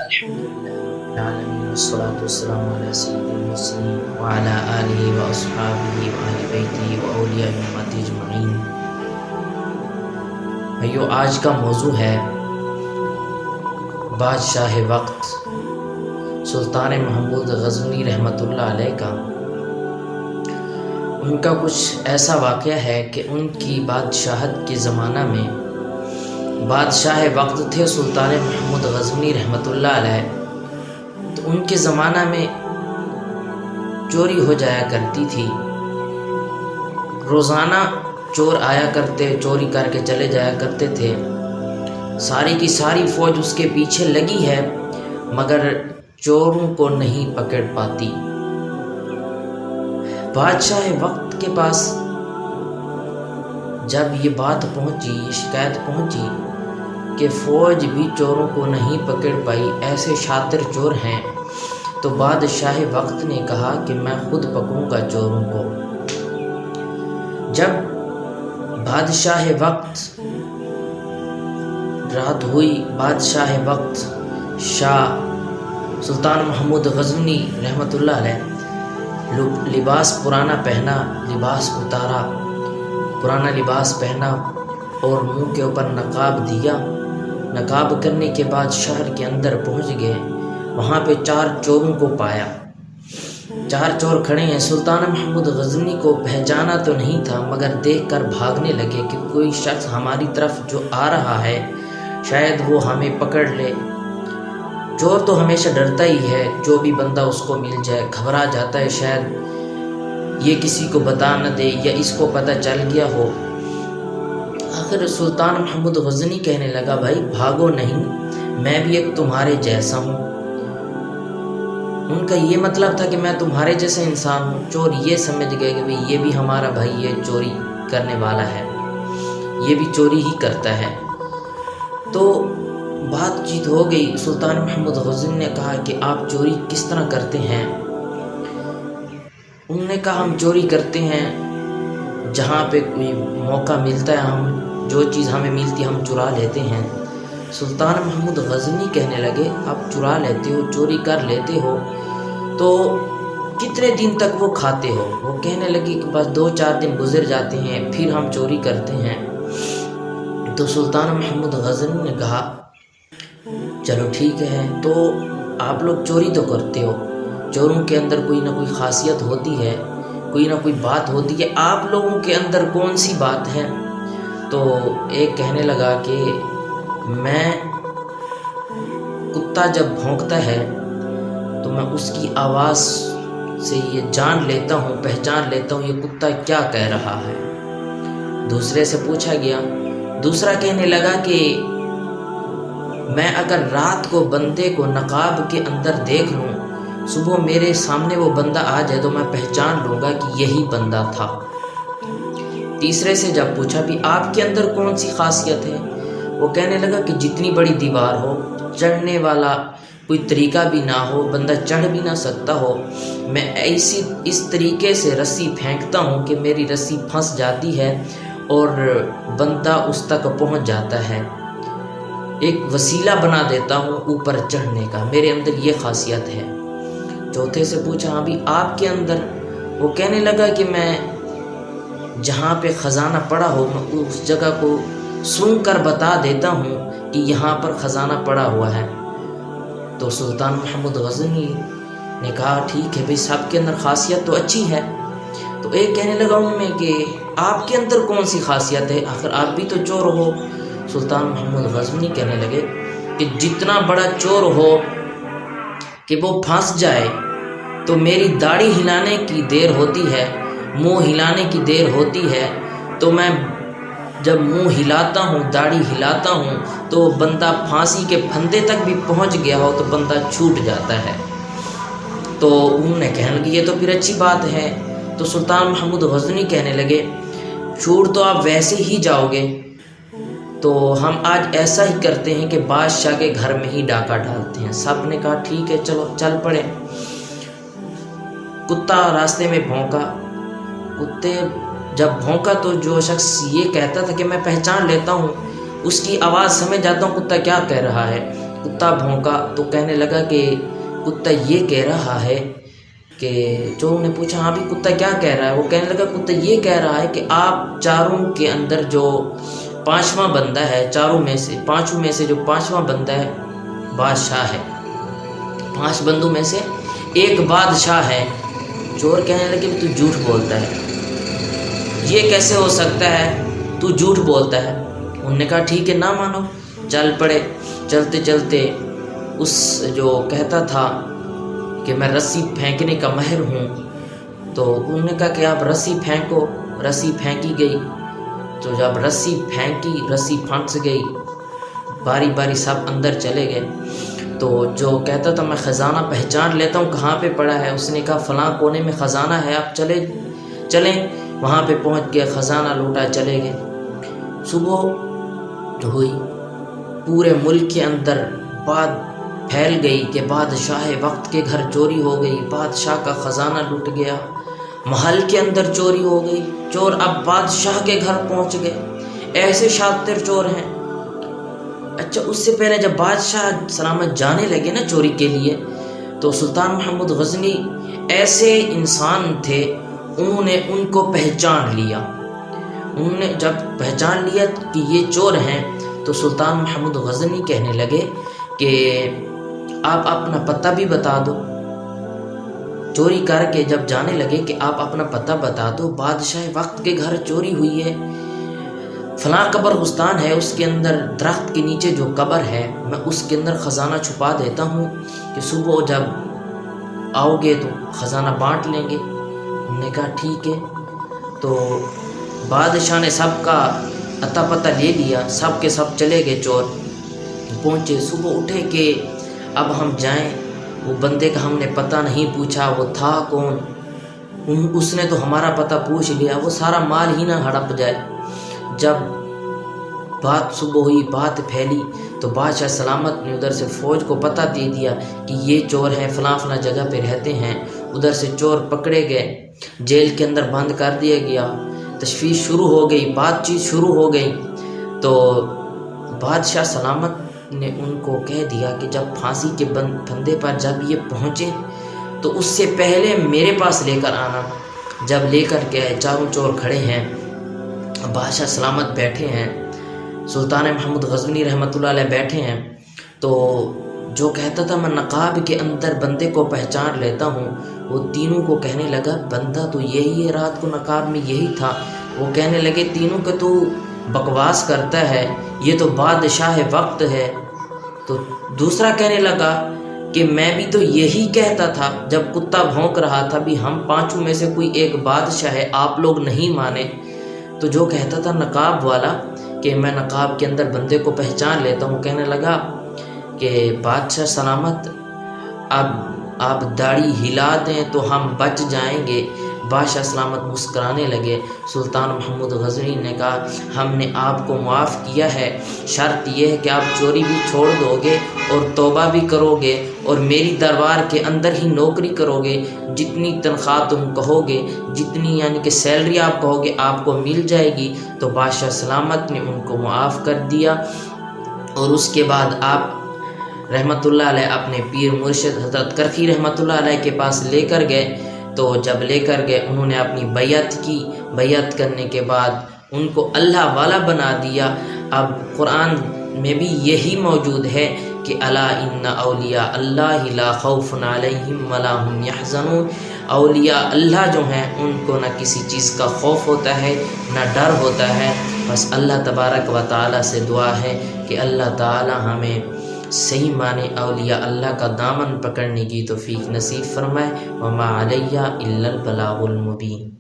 الحمدللہ العالمین والصلاة والسلام علی سید المرسلین وعلی آلہ واصحابہ وآل بیتہ واولیاء امتہ اجمعین۔ بھائیو، آج کا موضوع ہے بادشاہ وقت سلطان محمود غزنوی رحمۃ اللہ علیہ کا۔ ان کا کچھ ایسا واقعہ ہے کہ ان کی بادشاہت کے زمانہ میں بادشاہ وقت تھے سلطان محمود غزنوی رحمۃ اللہ علیہ، تو ان کے زمانہ میں چوری ہو جایا کرتی تھی۔ روزانہ چور آیا کرتے، چوری کر کے چلے جایا کرتے تھے۔ ساری کی ساری فوج اس کے پیچھے لگی ہے مگر چوروں کو نہیں پکڑ پاتی۔ بادشاہ وقت کے پاس جب یہ بات پہنچی، یہ شکایت پہنچی کہ فوج بھی چوروں کو نہیں پکڑ پائی، ایسے شاطر چور ہیں، تو بادشاہ وقت نے کہا کہ میں خود پکڑوں گا چوروں کو۔ جب بادشاہ وقت رات ہوئی، بادشاہ وقت شاہ سلطان محمود غزنوی رحمۃ اللہ علیہ لباس پرانا پہنا، لباس اتارا، پرانا لباس پہنا اور منہ کے اوپر نقاب دیا۔ نقاب کرنے کے بعد شہر کے اندر پہنچ گئے۔ وہاں پہ 4 چوروں کو پایا۔ 4 چور کھڑے ہیں۔ سلطان محمود غزنوی کو پہچانا تو نہیں تھا مگر دیکھ کر بھاگنے لگے کہ کوئی شخص ہماری طرف جو آ رہا ہے شاید وہ ہمیں پکڑ لے۔ چور تو ہمیشہ ڈرتا ہی ہے، جو بھی بندہ اس کو مل جائے گھبرا جاتا ہے، شاید یہ کسی کو بتا نہ دے یا اس کو پتہ چل گیا ہو۔ آخر سلطان محمود غزنوی کہنے لگا، بھائی بھاگو نہیں، میں بھی ایک تمہارے جیسا ہوں۔ ان کا یہ مطلب تھا کہ میں تمہارے جیسا انسان ہوں۔ چور یہ سمجھ گئے کہ یہ بھی ہمارا بھائی، یہ چوری کرنے والا ہے، یہ بھی چوری ہی کرتا ہے۔ تو بات چیت ہو گئی۔ سلطان محمود غزنوی نے کہا کہ آپ چوری کس طرح کرتے ہیں؟ انہوں نے کہا ہم چوری کرتے ہیں جہاں پہ کوئی موقع ملتا ہے، ہم جو چیز ہمیں ملتی ہے ہم چرا لیتے ہیں۔ سلطان محمود غزنوی کہنے لگے، آپ چرا لیتے ہو، چوری کر لیتے ہو، تو کتنے دن تک وہ کھاتے ہو؟ وہ کہنے لگے کہ بس 2-4 دن گزر جاتے ہیں پھر ہم چوری کرتے ہیں۔ تو سلطان محمود غزنوی نے کہا چلو ٹھیک ہے، تو آپ لوگ چوری تو کرتے ہو، چوروں کے اندر کوئی نہ کوئی خاصیت ہوتی ہے، کوئی نہ کوئی بات ہوتی ہے، آپ لوگوں کے اندر کون سی بات ہے؟ تو ایک کہنے لگا کہ میں کتا جب بھونکتا ہے تو میں اس کی آواز سے یہ جان لیتا ہوں، پہچان لیتا ہوں یہ کتا کیا کہہ رہا ہے۔ دوسرے سے پوچھا گیا، دوسرا کہنے لگا کہ میں اگر رات کو بندے کو نقاب کے اندر دیکھ لوں، صبح میرے سامنے وہ بندہ آ جائے تو میں پہچان لوں گا کہ یہی بندہ تھا۔ تیسرے سے جب پوچھا بھی آپ کے اندر کون سی خاصیت ہے، وہ کہنے لگا کہ جتنی بڑی دیوار ہو، چڑھنے والا کوئی طریقہ بھی نہ ہو، بندہ چڑھ بھی نہ سکتا ہو، میں اس طریقے سے رسی پھینکتا ہوں کہ میری رسی پھنس جاتی ہے اور بندہ اس تک پہنچ جاتا ہے، ایک وسیلہ بنا دیتا ہوں اوپر چڑھنے کا، میرے اندر یہ خاصیت ہے۔ چوتھے سے پوچھا ہاں بھی آپ کے اندر؟ وہ کہنے لگا کہ میں جہاں پہ خزانہ پڑا ہو میں اس جگہ کو سن کر بتا دیتا ہوں کہ یہاں پر خزانہ پڑا ہوا ہے۔ تو سلطان محمود غزنوی نے کہا ٹھیک ہے بھائی، سب کے اندر خاصیت تو اچھی ہے۔ تو ایک کہنے لگا ان میں کہ آپ کے اندر کون سی خاصیت ہے، آخر آپ بھی تو چور ہو۔ سلطان محمود غزنوی کہنے لگے کہ جتنا بڑا چور ہو کہ وہ پھنس جائے تو میری داڑھی ہلانے کی دیر ہوتی ہے، منہ ہلانے کی دیر ہوتی ہے، تو میں جب منہ ہلاتا ہوں، داڑھی ہلاتا ہوں تو بندہ پھانسی کے پھندے تک بھی پہنچ گیا ہو تو بندہ چھوٹ جاتا ہے۔ تو انہوں نے کہنے لگے یہ تو پھر اچھی بات ہے۔ تو سلطان محمود غزنوی کہنے لگے چھوٹ تو آپ ویسے ہی جاؤ گے، تو ہم آج ایسا ہی کرتے ہیں کہ بادشاہ کے گھر میں ہی ڈاکہ ڈالتے ہیں۔ سب نے کہا ٹھیک ہے چلو چل پڑے۔ کتا راستے میں بھونکا، کتے جب بھونکا تو جو شخص یہ کہتا تھا کہ میں پہچان لیتا ہوں، اس کی آواز سمجھ جاتا ہوں کتا کیا کہہ رہا ہے، کتا بھونکا تو کہنے لگا کہ کتا یہ کہہ رہا ہے کہ چور نے پوچھا ہاں بھی کتا کیا کہہ رہا ہے؟ وہ کہنے لگا کتا یہ کہہ رہا ہے کہ آپ چاروں کے اندر جو پانچواں بندہ ہے، پانچوں میں سے جو پانچواں بندہ ہے بادشاہ ہے، 5 بندوں میں سے ایک بادشاہ ہے۔ چور کہنے لگے تو جھوٹ بولتا ہے، یہ کیسے ہو سکتا ہے، تو جھوٹ بولتا ہے۔ انہوں نے کہا ٹھیک ہے نہ مانو، چل پڑے۔ چلتے چلتے اس جو کہتا تھا کہ میں رسی پھینکنے کا ماہر ہوں، تو انہوں نے کہا کہ آپ رسی پھینکو۔ رسی پھینکی گئی، تو جب رسی پھینکی، رسی پھنس گئی، باری باری سب اندر چلے گئے۔ تو جو کہتا تھا میں خزانہ پہچان لیتا ہوں کہاں پہ پڑا ہے، اس نے کہا فلاں کونے میں خزانہ ہے، آپ چلیں۔ وہاں پہ پہنچ گئے، خزانہ لوٹا، چلے گئے۔ صبح ہوئی، پورے ملک کے اندر بات پھیل گئی کہ بادشاہ وقت کے گھر چوری ہو گئی، بادشاہ کا خزانہ لٹ گیا، محل کے اندر چوری ہو گئی، چور اب بادشاہ کے گھر پہنچ گئے، ایسے شاطر چور ہیں۔ اچھا، اس سے پہلے جب بادشاہ سلامت جانے لگے نا چوری کے لیے، تو سلطان محمود غزنی ایسے انسان تھے، انہوں نے ان کو پہچان لیا۔ انہوں نے جب پہچان لیا کہ یہ چور ہیں، تو سلطان محمود غزنی کہنے لگے کہ آپ اپنا پتہ بھی بتا دو۔ چوری کر کے جب جانے لگے کہ آپ اپنا پتہ بتا دو، بادشاہ وقت کے گھر چوری ہوئی ہے، فلاں قبرستان ہے، اس کے اندر درخت کے نیچے جو قبر ہے، میں اس کے اندر خزانہ چھپا دیتا ہوں کہ صبح جب آؤ گے تو خزانہ بانٹ لیں گے۔ انہوں نے کہا ٹھیک ہے۔ تو بادشاہ نے سب کا اتا پتہ لے لیا، سب کے سب چلے گئے، چور پہنچے۔ صبح اٹھے کہ اب ہم جائیں، وہ بندے کا ہم نے پتہ نہیں پوچھا، وہ تھا کون، اس نے تو ہمارا پتہ پوچھ لیا، وہ سارا مال ہی نہ ہڑپ جائے۔ جب بات صبح ہوئی، بات پھیلی، تو بادشاہ سلامت نے ادھر سے فوج کو پتہ دے دیا کہ یہ چور ہیں، فلاں فلاں جگہ پہ رہتے ہیں۔ ادھر سے چور پکڑے گئے، جیل کے اندر بند کر دیا گیا، تشویش شروع ہو گئی، بات چیت شروع ہو گئی۔ تو بادشاہ سلامت نے ان کو کہہ دیا کہ جب پھانسی کے پھندے پر جب یہ پہنچے تو اس سے پہلے میرے پاس لے کر آنا۔ جب لے کر کے چاروں چور کھڑے ہیں، بادشاہ سلامت بیٹھے ہیں، سلطان محمود غزنی رحمۃ اللہ علیہ بیٹھے ہیں، تو جو کہتا تھا میں نقاب کے اندر بندے کو پہچان لیتا ہوں، وہ تینوں کو کہنے لگا بندہ تو یہی ہے، رات کو نقاب میں یہی تھا۔ وہ کہنے لگے تینوں کے تو بکواس کرتا ہے، یہ تو بادشاہ وقت ہے۔ تو دوسرا کہنے لگا کہ میں بھی تو یہی کہتا تھا جب کتا بھونک رہا تھا بھی ہم پانچوں میں سے کوئی ایک بادشاہ ہے، آپ لوگ نہیں مانے۔ تو جو کہتا تھا نقاب والا کہ میں نقاب کے اندر بندے کو پہچان لیتا ہوں، کہنے لگا کہ بادشاہ سلامت اب آپ داڑھی ہلا دیں تو ہم بچ جائیں گے۔ بادشاہ سلامت مسکرانے لگے۔ سلطان محمود غزنی نے کہا ہم نے آپ کو معاف کیا ہے، شرط یہ ہے کہ آپ چوری بھی چھوڑ دو گے اور توبہ بھی کرو گے اور میری دربار کے اندر ہی نوکری کرو گے، جتنی تنخواہ تم کہو گے، جتنی یعنی کہ سیلری آپ کہو گے آپ کو مل جائے گی۔ تو بادشاہ سلامت نے ان کو معاف کر دیا، اور اس کے بعد آپ رحمۃ اللہ علیہ اپنے پیر مرشد حضرت کرخی رحمۃ اللہ علیہ کے پاس لے کر گئے۔ تو جب لے کر گئے انہوں نے اپنی بیعت کی، بیعت کرنے کے بعد ان کو اللہ والا بنا دیا۔ اب قرآن میں بھی یہی موجود ہے کہ الا ان اولیاء اللہ لا خوف علیہم ولا هم یحزنون، اولیاء اللہ جو ہیں ان کو نہ کسی چیز کا خوف ہوتا ہے نہ ڈر ہوتا ہے۔ بس اللہ تبارک و تعالیٰ سے دعا ہے کہ اللہ تعالیٰ ہمیں صحیح معنی اولیاء اللہ کا دامن پکڑنے کی توفیق نصیب فرمائے۔ وما علیہ الا البلاغ المبین۔